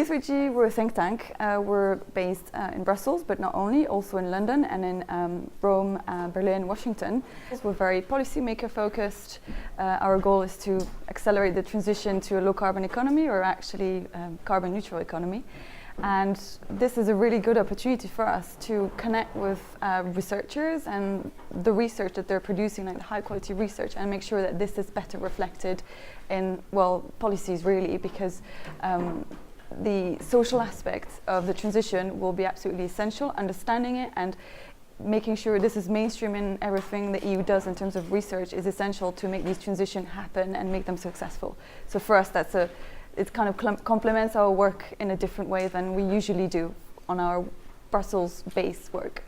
E3G, we're a think tank. We're based in Brussels, but not only, also in London and in Rome, Berlin, Washington. We're very policymaker focused. Our goal is to accelerate the transition to a low carbon economy, or actually carbon neutral economy. And this is a really good opportunity for us to connect with researchers and the research that they're producing, like the high quality research, and make sure that this is better reflected in, well, policies really, because the social aspects of the transition will be absolutely essential. Understanding it and making sure this is mainstream in everything the EU does in terms of research is essential to make these transitions happen and make them successful. So for us, it kind of complements our work in a different way than we usually do on our Brussels-based work.